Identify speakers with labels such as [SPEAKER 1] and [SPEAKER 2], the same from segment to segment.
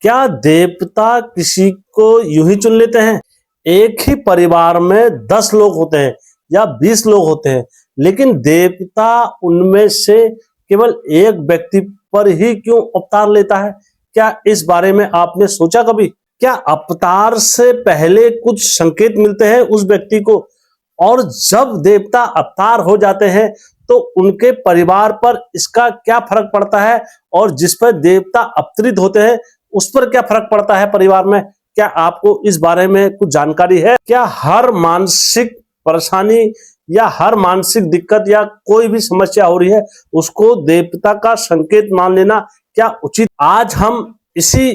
[SPEAKER 1] क्या देवता किसी को यूं ही चुन लेते हैं? एक ही परिवार में 10 लोग होते हैं या 20 लोग होते हैं, लेकिन देवता उनमें से केवल एक व्यक्ति पर ही क्यों अवतार लेता है? क्या इस बारे में आपने सोचा कभी? क्या अवतार से पहले कुछ संकेत मिलते हैं उस व्यक्ति को, और जब देवता अवतार हो जाते हैं तो उनके परिवार पर इसका क्या फर्क पड़ता है, और जिस पर देवता अवतरित होते हैं उस पर क्या फर्क पड़ता है परिवार में? क्या आपको इस बारे में कुछ जानकारी है? क्या हर मानसिक परेशानी या हर मानसिक दिक्कत या कोई भी समस्या हो रही है उसको देवता का संकेत मान लेना क्या उचित? आज हम इसी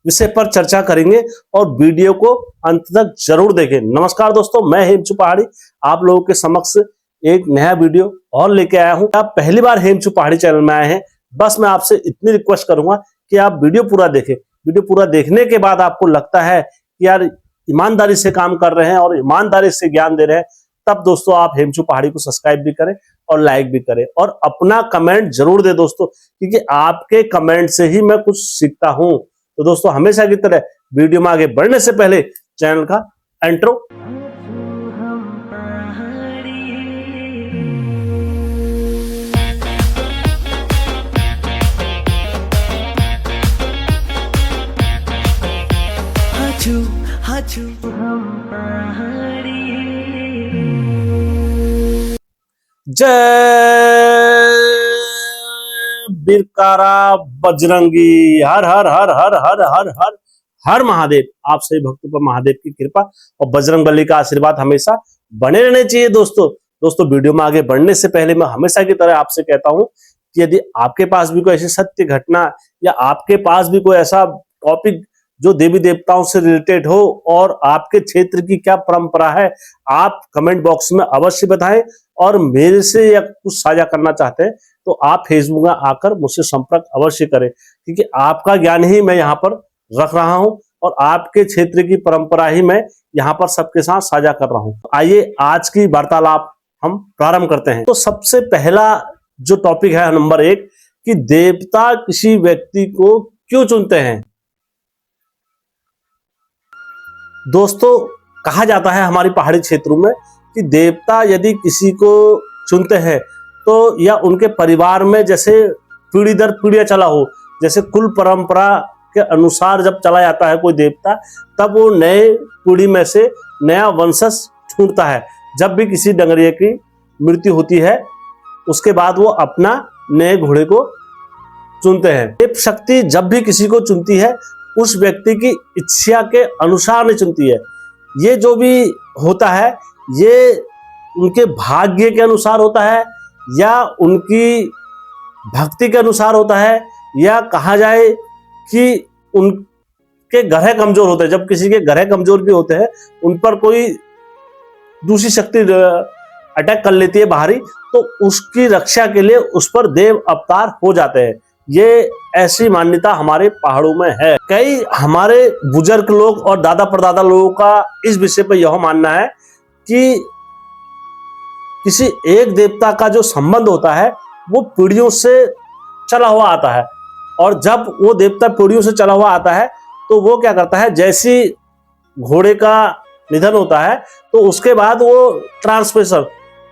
[SPEAKER 1] विषय पर चर्चा करेंगे और वीडियो को अंत तक जरूर देखें। नमस्कार दोस्तों, मैं हेमचू पहाड़ी आप लोगों के समक्ष एक नया वीडियो और लेके आया हूं। आप पहली बार हेमचू पहाड़ी चैनल में आए हैं, बस मैं आपसे इतनी रिक्वेस्ट करूंगा कि आप वीडियो पूरा देखें। वीडियो पूरा देखने के बाद आपको लगता है कि यार ईमानदारी से काम कर रहे हैं और ईमानदारी से ज्ञान दे रहे हैं, तब दोस्तों आप हेमचू पहाड़ी को सब्सक्राइब भी करें और लाइक भी करें और अपना कमेंट जरूर दे दोस्तों, क्योंकि आपके कमेंट से ही मैं कुछ सीखता हूं। तो दोस्तों हमेशा की तरह वीडियो में आगे बढ़ने से पहले चैनल का इंट्रो। जय बिरकारा बजरंगी, हर हर हर हर हर हर हर हर महादेव। आप सभी भक्तों पर महादेव की कृपा और बजरंगबली का आशीर्वाद हमेशा बने रहने चाहिए। दोस्तों वीडियो में आगे बढ़ने से पहले मैं हमेशा की तरह आपसे कहता हूं कि यदि आपके पास भी कोई ऐसी सत्य घटना या आपके पास भी कोई ऐसा टॉपिक जो देवी देवताओं से रिलेटेड हो और आपके क्षेत्र की क्या परंपरा है, आप कमेंट बॉक्स में अवश्य बताएं। और मेरे से या कुछ साझा करना चाहते हैं तो आप फेसबुक में आकर मुझसे संपर्क अवश्य करें, क्योंकि आपका ज्ञान ही मैं यहाँ पर रख रहा हूं और आपके क्षेत्र की परंपरा ही मैं यहाँ पर सबके साथ साझा कर रहा हूं। आइए आज की वार्तालाप हम प्रारंभ करते हैं। तो सबसे पहला जो टॉपिक है नंबर 1 कि देवता किसी व्यक्ति को क्यों चुनते हैं। दोस्तों कहा जाता है हमारी पहाड़ी क्षेत्रों में कि देवता यदि किसी को चुनते हैं तो या उनके परिवार में जैसे पीढ़ी दर पीढ़ियां चला हो, जैसे कुल परंपरा के अनुसार जब चला जाता है कोई देवता, तब वो नए पीढ़ी में से नया वंशज छूटता है। जब भी किसी डंगरिया की मृत्यु होती है उसके बाद वो अपना नए घोड़े को चुनते हैं। देव शक्ति जब भी किसी को चुनती है उस व्यक्ति की इच्छा के अनुसार नहीं चुनती है। ये जो भी होता है ये उनके भाग्य के अनुसार होता है या उनकी भक्ति के अनुसार होता है, या कहा जाए कि उनके ग्रह कमजोर होते हैं। जब किसी के ग्रह कमजोर भी होते हैं, उन पर कोई दूसरी शक्ति अटैक कर लेती है बाहरी, तो उसकी रक्षा के लिए उस पर देव अवतार हो जाते हैं। ये ऐसी मान्यता हमारे पहाड़ों में है। कई हमारे बुजुर्ग लोग और दादा परदादा लोगों का इस विषय पर यह मानना है कि किसी एक देवता का जो संबंध होता है वो पीढ़ियों से चला हुआ आता है, और जब वो देवता पीढ़ियों से चला हुआ आता है तो वो क्या करता है, जैसी घोड़े का निधन होता है तो उसके बाद वो ट्रांसफरेशन,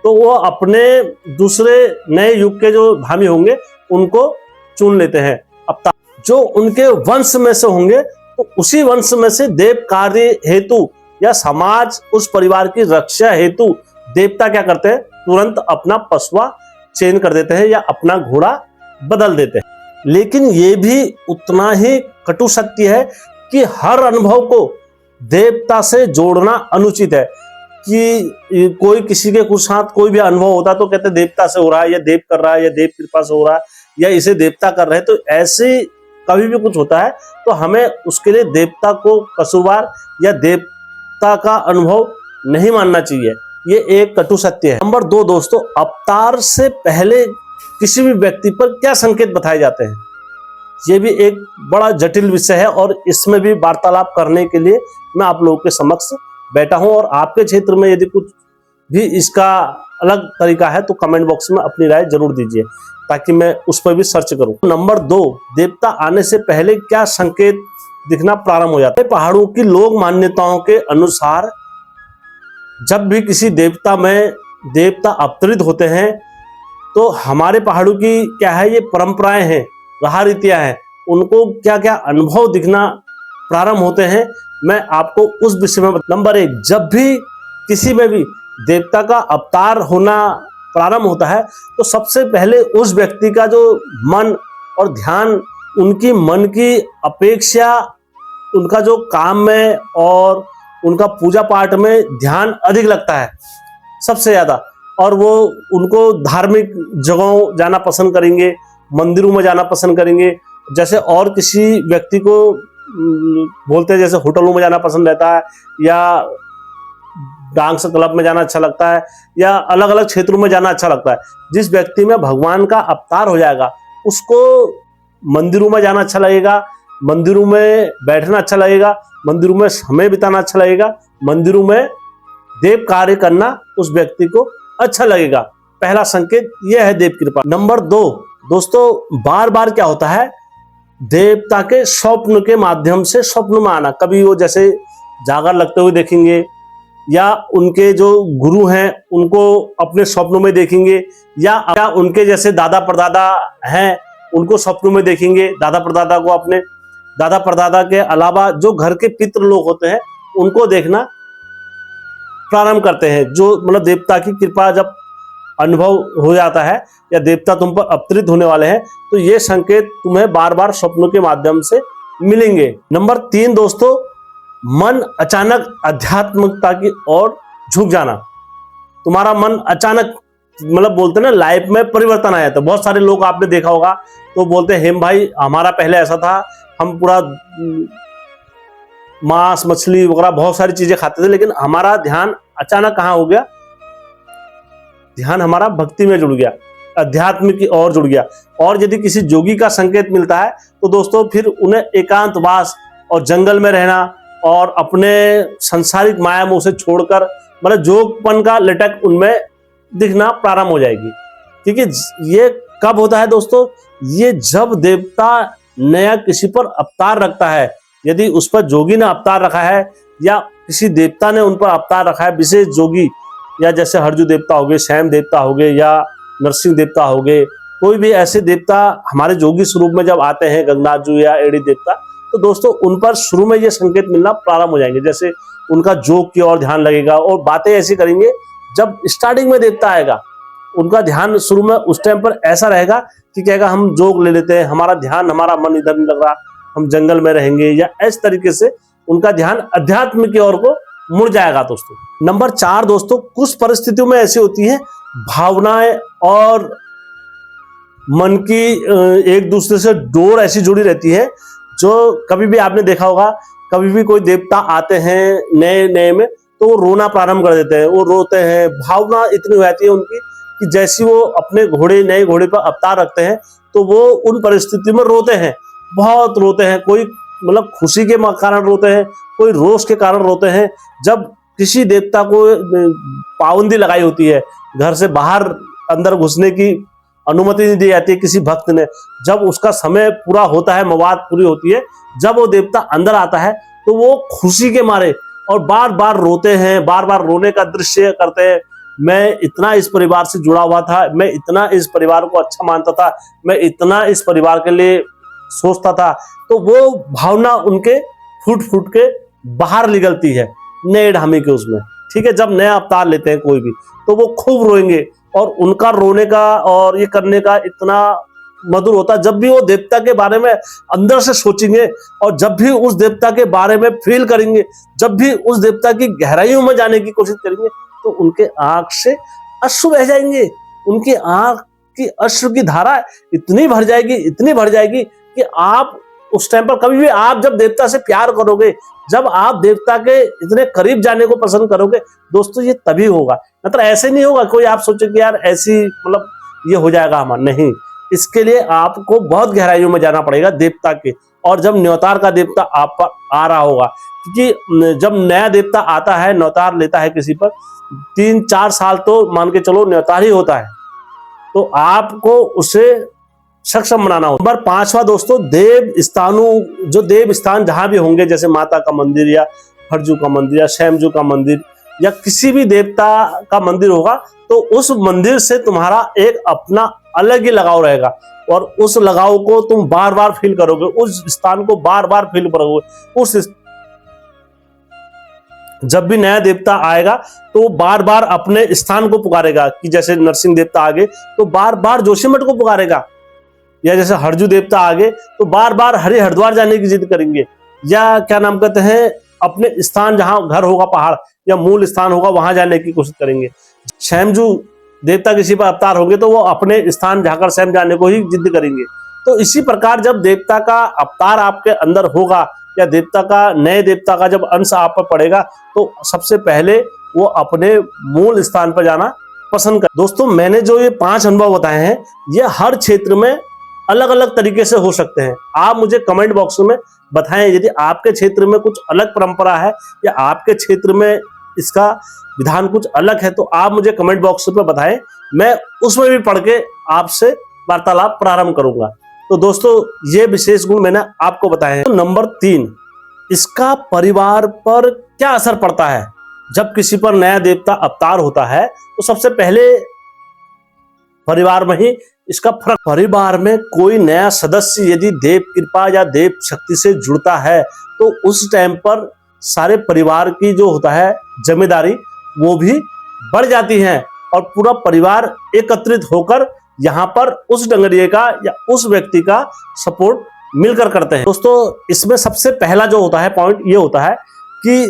[SPEAKER 1] तो वो अपने दूसरे नए युग के जो धामी होंगे उनको चुन लेते हैं। अब जो उनके वंश में से होंगे तो उसी वंश में से देव कार्य हेतु या समाज उस परिवार की रक्षा हेतु देवता क्या करते हैं, तुरंत अपना पसवा चेंज कर देते हैं या अपना घोड़ा बदल देते हैं। लेकिन ये भी उतना ही कटु सत्य है कि हर अनुभव को देवता से जोड़ना अनुचित है। कि कोई किसी के कुछ साथ कोई भी अनुभव होता तो कहते देवता से हो रहा है या देव कर रहा है या देव कृपा से हो रहा है या इसे देवता कर रहे हैं। तो ऐसे कभी भी कुछ होता है तो हमें उसके लिए देवता को कसूरवार या देवता का अनुभव नहीं मानना चाहिए। ये एक कटु सत्य है। नंबर 2 दोस्तों, अवतार से पहले किसी भी व्यक्ति पर क्या संकेत बताए जाते हैं, ये भी एक बड़ा जटिल विषय है और इसमें भी वार्तालाप करने के लिए मैं आप लोगों के समक्ष बैठा हूं। और आपके क्षेत्र में यदि कुछ भी इसका अलग तरीका है तो कमेंट बॉक्स में अपनी राय जरूर दीजिए ताकि मैं उस पर भी सर्च करूं। नंबर 2, देवता आने से पहले क्या संकेत दिखना प्रारंभ हो जाता है। पहाड़ों की लोक मान्यताओं के अनुसार जब भी किसी देवता में देवता अवतरित होते हैं तो हमारे पहाड़ों की क्या है, ये परंपराएं हैं, रहा रीतियां हैं, उनको क्या क्या अनुभव दिखना प्रारंभ होते हैं, मैं आपको उस विषय में। नंबर 1, जब भी किसी में भी देवता का अवतार होना प्रारंभ होता है तो सबसे पहले उस व्यक्ति का जो मन और ध्यान, उनकी मन की अपेक्षा उनका जो काम में और उनका पूजा पाठ में ध्यान अधिक लगता है सबसे ज्यादा, और वो उनको धार्मिक जगहों जाना पसंद करेंगे, मंदिरों में जाना पसंद करेंगे। जैसे और किसी व्यक्ति को बोलते हैं, जैसे होटलों में जाना पसंद रहता है, या डांस क्लब में जाना अच्छा लगता है, या अलग अलग क्षेत्रों में जाना अच्छा लगता है। जिस व्यक्ति में भगवान का अवतार हो जाएगा उसको मंदिरों में जाना अच्छा लगेगा, मंदिरों में बैठना अच्छा लगेगा, मंदिरों में समय बिताना अच्छा लगेगा, मंदिरों में देव कार्य करना उस व्यक्ति को अच्छा लगेगा। पहला संकेत यह है देव कृपा। नंबर 2 दोस्तों, बार बार क्या होता है, देवता के स्वप्न के माध्यम से स्वप्न में आना। कभी वो जैसे जागर लगते हुए देखेंगे, या उनके जो गुरु हैं उनको अपने स्वप्नों में देखेंगे, या उनके जैसे दादा परदादा हैं उनको स्वप्नों में देखेंगे। दादा परदादा को अपने, दादा परदादा के अलावा जो घर के पितृ लोग होते हैं उनको देखना प्रारंभ करते हैं। जो मतलब देवता की कृपा जब अनुभव हो जाता है या देवता तुम पर अवतरित होने वाले हैं तो ये संकेत तुम्हें बार बार स्वप्नों के माध्यम से मिलेंगे। नंबर 3 दोस्तों, मन अचानक आध्यात्मिकता की ओर झुक जाना। तुम्हारा मन अचानक, मतलब बोलते हैं ना, लाइफ में परिवर्तन आया। तो बहुत सारे लोग आपने देखा होगा तो बोलते हैं, हेम भाई हमारा पहले ऐसा था, हम पूरा मांस मछली वगैरह बहुत सारी चीजें खाते थे, लेकिन हमारा ध्यान अचानक कहाँ हो गया, ध्यान हमारा भक्ति में जुड़ गया, अध्यात्म की ओर जुड़ गया। और यदि किसी जोगी का संकेत मिलता है तो दोस्तों फिर उन्हें एकांतवास और जंगल में रहना और अपने संसारिक माया मोह से छोड़कर, मतलब जोगपन का लटक उनमें दिखना प्रारंभ हो जाएगी। ठीक है, ये कब होता है दोस्तों, ये जब देवता नया किसी पर अवतार रखता है। यदि उस पर जोगी ने अवतार रखा है या किसी देवता ने उन पर अवतार रखा है, विशेष जोगी, या जैसे हरजू देवता हो गए, श्याम देवता हो गए, या नरसिंह देवता हो गए, कोई भी ऐसे देवता हमारे जोगी स्वरूप में जब आते हैं, गंगनाथ जी या एड़ी देवता, तो दोस्तों उन पर शुरू में ये संकेत मिलना प्रारंभ हो जाएंगे। जैसे उनका जोग की ओर ध्यान लगेगा और बातें ऐसी करेंगे। जब स्टार्टिंग में देवता आएगा उनका ध्यान शुरू में उस टाइम पर ऐसा रहेगा कि कहेगा हम जोग ले लेते हैं, हमारा ध्यान, हमारा मन इधर नहीं लग रहा, हम जंगल में रहेंगे, या इस तरीके से उनका ध्यान अध्यात्म की ओर को मुड़ जाएगा दोस्तों। नंबर 4 दोस्तों, कुछ परिस्थितियों में ऐसी होती है, भावनाएं और मन की एक दूसरे से डोर ऐसी जुड़ी रहती है, जो कभी भी आपने देखा होगा, कभी भी कोई देवता आते हैं नए नए में तो वो रोना प्रारंभ कर देते हैं, वो रोते हैं, भावना इतनी हो जाती है उनकी कि जैसी वो अपने घोड़े, नए घोड़े पर अवतार रखते हैं तो वो उन परिस्थितियों में रोते हैं, बहुत रोते हैं। कोई मतलब खुशी के कारण रोते हैं, कोई रोष के कारण रोते हैं। जब किसी देवता को पाबंदी लगाई होती है, घर से बाहर अंदर घुसने की अनुमति नहीं दी जाती है किसी भक्त ने, जब उसका समय पूरा होता है, मवाद पूरी होती है, जब वो देवता अंदर आता है तो वो खुशी के मारे और बार बार रोते हैं, बार बार रोने का दृश्य करते हैं। मैं इतना इस परिवार से जुड़ा हुआ था, मैं इतना इस परिवार को अच्छा मानता था, मैं इतना इस परिवार के लिए सोचता था, तो वो भावना उनके फूट फूट के बाहर निकलती है नए ढामे के उसमें। ठीक है, जब नया अवतार लेते हैं कोई भी तो वो खूब रोएंगे, और उनका रोने का और ये करने का इतना मधुर होता है। जब भी वो देवता के बारे में अंदर से सोचेंगे और जब भी उस देवता के बारे में फील करेंगे, जब भी उस देवता की गहराइयों में जाने की कोशिश करेंगे, तो उनके आंख से अश्रु बह जाएंगे, उनकी आंख की अश्रु की धारा इतनी भर जाएगी, इतनी भर जाएगी कि आप उस टाइम पर कभी भी, आप जब देवता से प्यार करोगे, जब आप देवता के इतने करीब जाने को पसंद करोगे दोस्तों, ये तभी होगा। मतलब ऐसे नहीं होगा कोई आप सोचे कि यार ऐसी मतलब ये हो जाएगा हमारा, नहीं। इसके लिए आपको बहुत गहराइयों में जाना पड़ेगा देवता के। और जब न्योतार का देवता आप पर आ रहा होगा, क्योंकि जब नया देवता आता है, न्योतार लेता है किसी पर, 3-4 साल तो मान के चलो न्योतार ही होता है, तो आपको उसे सक्षम बनाना हो। नंबर 5वां दोस्तों, देव स्थानों, जो देव स्थान जहां भी होंगे, जैसे माता का मंदिर या हरजू का मंदिर या शैमजू का मंदिर या किसी भी देवता का मंदिर होगा, तो उस मंदिर से तुम्हारा एक अपना अलग ही लगाव रहेगा और उस लगाव को तुम बार बार फील करोगे, उस स्थान को बार बार फील करोगे। जब भी नया देवता आएगा तो बार बार अपने स्थान को पुकारेगा, कि जैसे नरसिंह देवता आगे तो बार बार जोशीमठ को पुकारेगा, या जैसे हरजू देवता आगे तो बार बार हरिद्वार जाने की जिद करेंगे, या क्या नाम कहते हैं, अपने स्थान जहां घर होगा पहाड़ या मूल स्थान होगा वहां जाने की कोशिश करेंगे। शैमजू देवता किसी पर अवतार होंगे तो वो अपने स्थान जाकर स्वयं जाने को ही जिद करेंगे। तो इसी प्रकार जब देवता का अवतार आपके अंदर होगा या देवता का, नए देवता का जब अंश आप पर पड़ेगा, तो सबसे पहले वो अपने मूल स्थान पर जाना पसंद कर। दोस्तों, मैंने जो ये 5 अनुभव बताए हैं, ये हर क्षेत्र में अलग अलग तरीके से हो सकते हैं। आप मुझे कमेंट बॉक्स में बताएं, यदि आपके क्षेत्र में कुछ अलग परंपरा है या आपके क्षेत्र में इसका विधान कुछ अलग है, तो आप मुझे कमेंट बॉक्स में बताएं, मैं उसमें भी पढ़ के आपसे वार्तालाप प्रारंभ करूंगा। तो दोस्तों, ये विशेष गुण मैंने आपको बताए हैं। तो नंबर 3, इसका परिवार पर क्या असर पड़ता है। जब किसी पर नया देवता अवतार होता है तो सबसे पहले परिवार में ही इसका फर्क। परिवार में कोई नया सदस्य यदि देव कृपा या देव शक्ति से जुड़ता है तो उस टाइम पर सारे परिवार की जो होता है जिम्मेदारी वो भी बढ़ जाती है और पूरा परिवार एकत्रित होकर यहाँ पर उस डंगरिये का या उस व्यक्ति का सपोर्ट मिलकर करते हैं। दोस्तों, इसमें सबसे पहला जो होता है पॉइंट ये होता है कि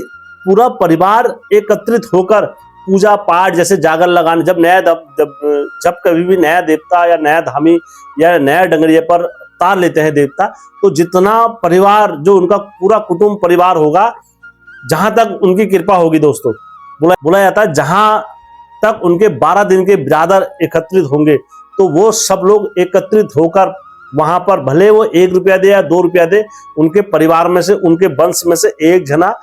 [SPEAKER 1] पूरा परिवार एकत्रित होकर पूजा पाठ, जैसे जागर लगाने, जब कभी भी नया देवता या नया धामी या नया डंगरिये पर अवतार लेते हैं देवता, तो जितना परिवार, जो उनका पूरा कुटुंब परिवार होगा, जहां तक उनकी कृपा होगी दोस्तों, बोला जाता है जहां तक उनके 12 दिन के बिरादर एकत्रित होंगे तो वो सब लोग एकत्रित होकर वहां पर, भले वो 1 रुपया दे या 2 रुपया दे, उनके परिवार में से, उनके वंश में से एक जना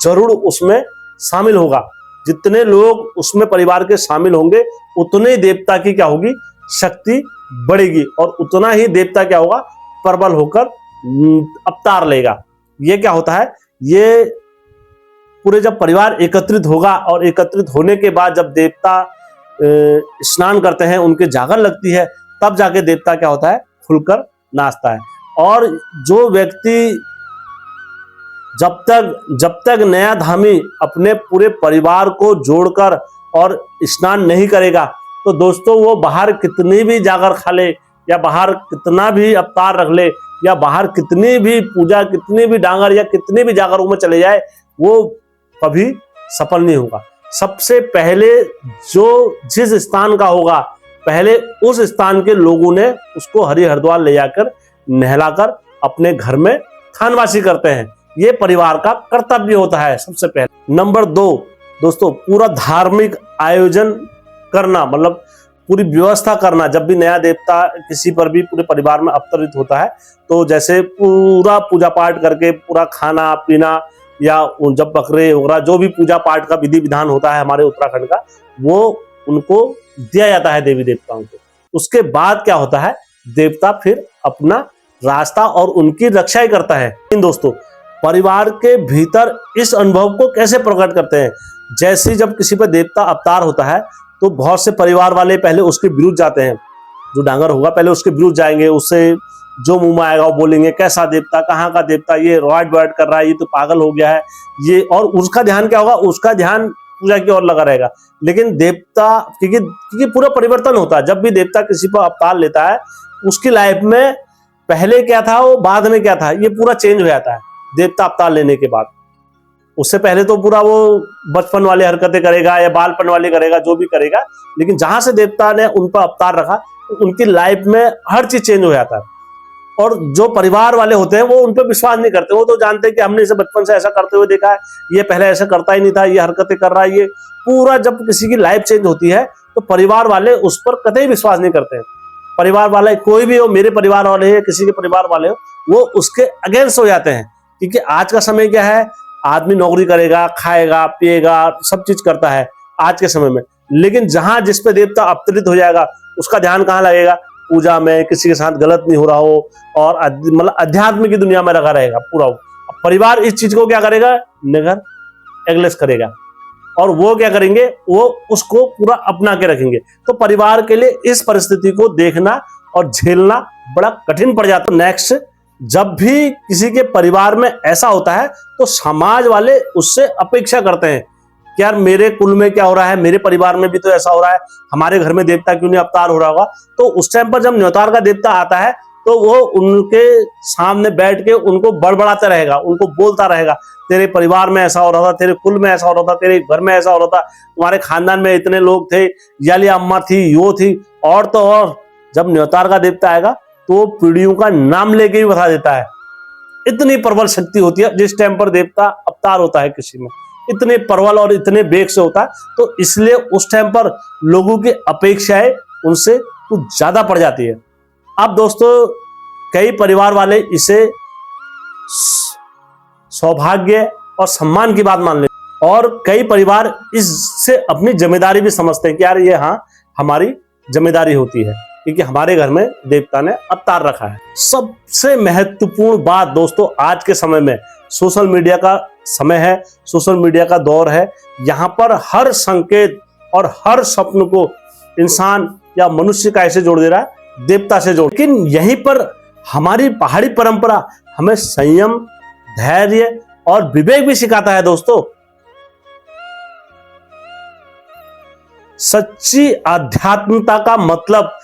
[SPEAKER 1] जरूर उसमें शामिल होगा। जितने लोग उसमें परिवार के शामिल होंगे उतने देवता की क्या होगी, शक्ति बढ़ेगी और उतना ही देवता क्या होगा, प्रबल होकर अवतार लेगा। ये क्या होता है, ये पूरे जब परिवार एकत्रित होगा और एकत्रित होने के बाद जब देवता स्नान करते हैं, उनके जागर लगती है, तब जाके देवता क्या होता है, खुलकर नाचता है। और जो व्यक्ति जब तक नया धामी अपने पूरे परिवार को जोड़कर और स्नान नहीं करेगा, तो दोस्तों वो बाहर कितनी भी जागर खा ले या बाहर कितना भी अवतार रख ले या बाहर कितनी भी पूजा, कितनी भी डांगर या कितनी भी जागरों में चले जाए, वो कभी सफल नहीं होगा। सबसे पहले जो जिस स्थान का होगा, पहले उस स्थान के लोगों ने उसको हरिद्वार ले जाकर नहलाकर अपने घर में खानवासी करते हैं। ये परिवार का कर्तव्य होता है सबसे पहले। नंबर 2 दोस्तों, पूरा धार्मिक आयोजन करना, मतलब पूरी व्यवस्था करना। जब भी नया देवता किसी पर भी पूरे परिवार में अवतरित होता है तो जैसे पूरा पूजा पाठ करके पूरा खाना पीना या जब बकरे वगैरह जो भी पूजा पाठ का विधि विधान होता है हमारे उत्तराखंड का, वो उनको दिया जाता है देवी देवताओं को। उसके बाद क्या होता है, देवता फिर अपना रास्ता और उनकी रक्षा ही करता है। दोस्तों, परिवार के भीतर इस अनुभव को कैसे प्रकट करते हैं, जैसे जब किसी पर देवता अवतार होता है तो बहुत से परिवार वाले पहले उसके विरुद्ध जाते हैं। जो डांगर होगा पहले उसके विरुद्ध जाएंगे, उससे जो मुंह में आएगा वो बोलेंगे कैसा देवता, कहाँ का देवता, ये रॉड वॉड कर रहा है, ये तो पागल हो गया है ये। और उसका ध्यान क्या होगा, उसका ध्यान पूजा की ओर लगा रहेगा। लेकिन देवता, क्योंकि पूरा परिवर्तन होता है, जब भी देवता किसी पर अवतार लेता है उसकी लाइफ में पहले क्या था वो बाद में क्या था, ये पूरा चेंज हो जाता है देवता अवतार लेने के बाद। उससे पहले तो पूरा वो बचपन वाली हरकतें करेगा या बालपन वाली करेगा, जो भी करेगा, लेकिन जहां से देवता ने उन पर अवतार रखा तो उनकी लाइफ में हर चीज चेंज हो जाता है। और जो परिवार वाले होते हैं वो उन पर विश्वास नहीं करते, वो तो जानते हैं कि हमने इसे बचपन से ऐसा करते हुए देखा है, ये पहले ऐसा करता ही नहीं था, ये हरकतें कर रहा है। ये पूरा जब किसी की लाइफ चेंज होती है तो परिवार वाले उस पर कतई विश्वास नहीं करते हैं। परिवार वाले कोई भी हो, मेरे परिवार वाले हो, किसी के परिवार वाले हो, वो उसके अगेंस्ट हो जाते हैं। क्योंकि आज का समय क्या है, आदमी नौकरी करेगा, खाएगा, पिएगा, सब चीज करता है आज के समय में। लेकिन जहां जिस पे देवता अवतरित हो जाएगा उसका ध्यान कहाँ लगेगा, पूजा में किसी के साथ गलत नहीं हो रहा हो, और मतलब अध्यात्म की दुनिया में लगा रहेगा पूरा। परिवार इस चीज को क्या करेगा, नगर एग्लेस करेगा, और वो क्या करेंगे, वो उसको पूरा अपना के रखेंगे। तो परिवार के लिए इस परिस्थिति को देखना और झेलना बड़ा कठिन पड़ जाता है। नेक्स्ट, जब भी किसी के परिवार में ऐसा होता है तो समाज वाले उससे अपेक्षा करते हैं कि यार मेरे कुल में क्या हो रहा है, मेरे परिवार में भी तो ऐसा हो रहा है, हमारे घर में देवता क्यों नहीं अवतार हो रहा होगा। तो उस टाइम पर जब न्योतार का देवता आता है तो वो उनके सामने बैठ के उनको बड़बड़ाता रहेगा, उनको बोलता रहेगा, तेरे परिवार में ऐसा हो रहा था, तेरे कुल में ऐसा हो रहा था, तेरे घर में ऐसा हो रहा था, तुम्हारे खानदान में इतने लोग थे, याली अम्मा थी, यो थी। और तो और जब न्योतार का देवता आएगा तो पीढ़ियों का नाम लेके ही बता देता है। इतनी प्रबल शक्ति होती है जिस टाइम पर देवता अवतार होता है किसी में, इतने प्रबल और इतने वेग से होता है। तो इसलिए उस टाइम पर लोगों की अपेक्षाएं उनसे कुछ ज्यादा पड़ जाती है। अब दोस्तों, कई परिवार वाले इसे सौभाग्य और सम्मान की बात मान लेते, और कई परिवार इससे अपनी जिम्मेदारी भी समझते हैं कि यार ये हाँ हमारी जिम्मेदारी होती है क्योंकि हमारे घर में देवता ने अवतार रखा है। सबसे महत्वपूर्ण बात दोस्तों, आज के समय में सोशल मीडिया का समय है, सोशल मीडिया का दौर है। यहाँ पर हर संकेत और हर स्वप्न को इंसान या मनुष्य का ऐसे जोड़ दे रहा है देवता से जोड़। लेकिन यहीं पर हमारी पहाड़ी परंपरा हमें संयम, धैर्य और विवेक भी सिखाता है दोस्तों। सच्ची आध्यात्मिकता का मतलब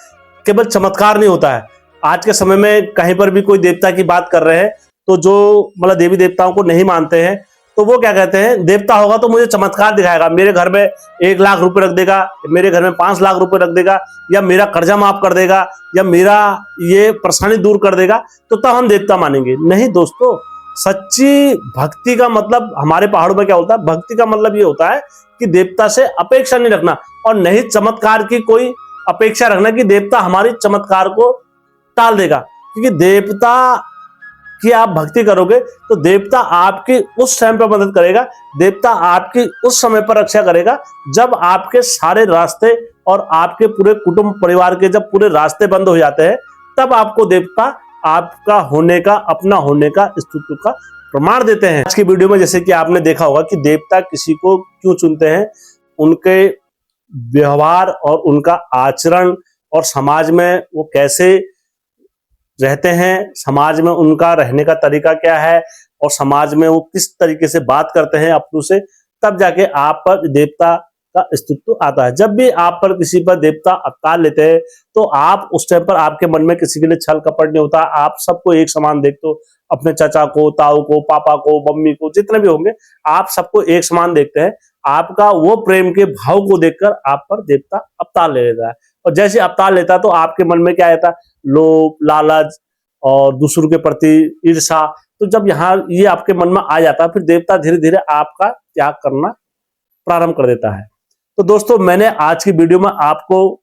[SPEAKER 1] केवल चमत्कार नहीं होता है। आज के समय में कहीं पर भी कोई देवता की बात कर रहे हैं तो जो मतलब देवी देवताओं को नहीं मानते हैं तो वो क्या कहते हैं, देवता होगा तो मुझे चमत्कार दिखाएगा, मेरे घर में 1 लाख रुपए रख देगा, मेरे घर में 5 लाख रुपए रख देगा, या मेरा कर्जा माफ कर देगा, या मेरा ये परेशानी दूर कर देगा, तो तब हम देवता मानेंगे। नहीं दोस्तों, सच्ची भक्ति का मतलब हमारे पहाड़ों में क्या होता है, भक्ति का मतलब ये होता है कि देवता से अपेक्षा नहीं रखना, और नहीं चमत्कार की कोई अपेक्षा रखना कि देवता हमारी चमत्कार को टाल देगा। क्योंकि देवता की आप भक्ति करोगे तो देवता आपकी उस टाइम पर मदद करेगा, देवता आपकी उस समय पर रक्षा करेगा जब आपके सारे रास्ते और आपके पूरे कुटुंब परिवार के जब पूरे रास्ते बंद हो जाते हैं, तब आपको देवता आपका होने का, अपना होने का, अस्तित्व का प्रमाण देते हैं। आज की वीडियो में जैसे कि आपने देखा होगा कि देवता किसी को क्यों चुनते हैं, उनके व्यवहार और उनका आचरण और समाज में वो कैसे रहते हैं, समाज में उनका रहने का तरीका क्या है, और समाज में वो किस तरीके से बात करते हैं अपनों से, तब जाके आप पर देवता का अस्तित्व आता है। जब भी आप पर किसी पर देवता अवतार लेते हैं तो आप उस टाइम पर आपके मन में किसी के लिए छल कपट नहीं होता, आप सबको एक समान देखते हो, अपने चाचा को, ताऊ को, पापा को, मम्मी को, जितने भी होंगे आप सबको एक समान देखते हैं। आपका वो प्रेम के भाव को देखकर आप पर देवता अवतार ले लेता है, और जैसे अवतार लेता है तो आपके मन में क्या आता है, लोभ, लालच और दूसरों के प्रति ईर्ष्या। तो जब यहाँ ये आपके मन में आ जाता है, फिर देवता धीरे धीरे आपका त्याग करना प्रारंभ कर देता है। तो दोस्तों, मैंने आज की वीडियो में आपको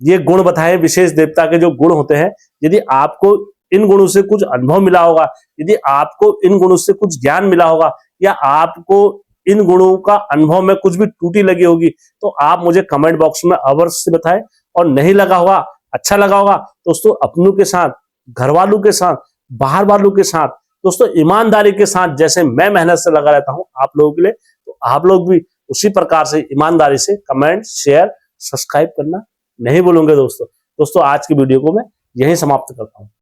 [SPEAKER 1] ये गुण बताए, विशेष देवता के जो गुण होते हैं। यदि आपको इन गुणों से कुछ अनुभव मिला होगा, यदि आपको इन गुणों से कुछ ज्ञान मिला होगा, या आपको इन गुणों का अनुभव में कुछ भी त्रुटि लगी होगी, तो आप मुझे कमेंट बॉक्स में अवश्य बताएं। और नहीं लगा होगा, अच्छा लगा होगा, दोस्तों अपनों के साथ, घर वालों के साथ, बाहर वालों के साथ, दोस्तों ईमानदारी के साथ, जैसे मैं मेहनत से लगा रहता हूं आप लोगों के लिए, तो आप लोग भी उसी प्रकार से ईमानदारी से कमेंट, शेयर, सब्सक्राइब करना नहीं भूलेंगे दोस्तों। आज की वीडियो को मैं यहीं समाप्त करता हूं।